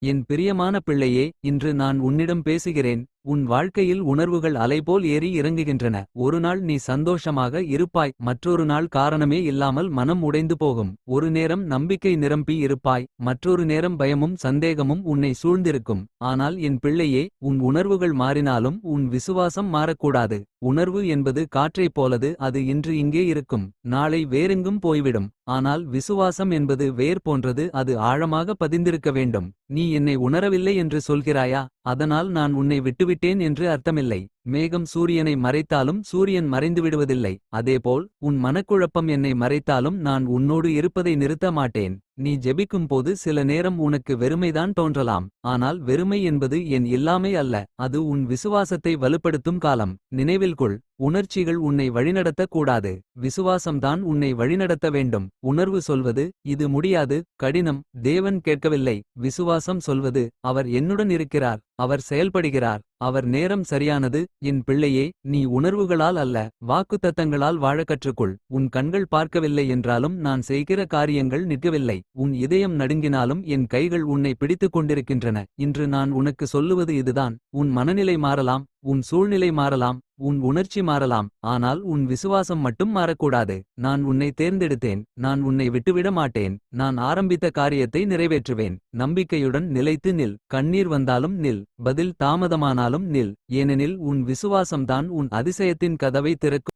என் பிரியமான பிள்ளையே, இன்று நான் உன்னிடம் பேசுகிறேன். உன் வாழ்க்கையில் உணர்வுகள் அலைபோல் ஏறி இறங்குகின்றன. ஒரு நாள் நீ சந்தோஷமாக இருப்பாய், மற்றொரு நாள் காரணமே இல்லாமல் மனம் உடைந்து போகும். ஒரு நேரம் நம்பிக்கை நிரம்பி இருப்பாய், மற்றொரு நேரம் பயமும் சந்தேகமும் உன்னை சூழ்ந்திருக்கும். ஆனால் என் பிள்ளையே, உன் உணர்வுகள் மாறினாலும் உன் விசுவாசம் மாறக்கூடாது. உணர்வு என்பது காற்றைப் போலது, அது இன்று இங்கே இருக்கும், நாளை வேறெங்கும் போய்விடும். ஆனால் விசுவாசம் என்பது வேர் போன்றது, அது ஆழமாக பதிந்திருக்க வேண்டும். நீ என்னை உணரவில்லை என்று சொல்கிறாயா? அதனால் நான் உன்னை விட்டுவிட்டேன் என்று அர்த்தமில்லை. மேகம் சூரியனை மறைத்தாலும் சூரியன் மறைந்துவிடுவதில்லை. அதேபோல் உன் மனக்குழப்பம் என்னை மறைத்தாலும் நான் உன்னோடு இருப்பதை நிறுத்த மாட்டேன். நீ ஜெபிக்கும் போது சில நேரம் உனக்கு வெறுமைதான் தோன்றலாம். ஆனால் வெறுமை என்பது என் இல்லாமை அல்ல, அது உன் விசுவாசத்தை வலுப்படுத்தும் காலம். நினைவில் கொள், உணர்ச்சிகள் உன்னை வழிநடத்தக் கூடாது. விசுவாசம்தான் உன்னை வழிநடத்த வேண்டும். உணர்வு சொல்வது இது முடியாது, கடினம், தேவன் கேட்கவில்லை. விசுவாசம் சொல்வது அவர் என்னுடன் இருக்கிறார், அவர் செயல்படுகிறார், அவர் நேரம் சரியானது. என் பிள்ளையே, நீ உணர்வுகளால் அல்ல, வாக்குத்தத்தங்களால் வாழ கற்றுக்கொள். உன் கண்கள் பார்க்கவில்லை என்றாலும் நான் செய்கிற காரியங்கள் நிற்கவில்லை. உன் இதயம் நடுங்கினாலும் என் கைகள் உன்னை பிடித்துக் கொண்டிருக்கின்றன. இன்று நான் உனக்கு சொல்லுவது இதுதான். உன் மனநிலை மாறலாம், உன் சூழ்நிலை மாறலாம், உன் உணர்ச்சி மாறலாம், ஆனால் உன் விசுவாசம் மட்டும் மாறக்கூடாது. நான் உன்னை தேர்ந்தெடுத்தேன், நான் உன்னை விட்டுவிட மாட்டேன். நான் ஆரம்பித்த காரியத்தை நிறைவேற்றுவேன். நம்பிக்கையுடன் நிலைத்து நில். கண்ணீர் வந்தாலும் நில், பதில் தாமதமானாலும் நில். ஏனெனில் உன் விசுவாசம்தான் உன் அதிசயத்தின் கதவை திறக்கும்.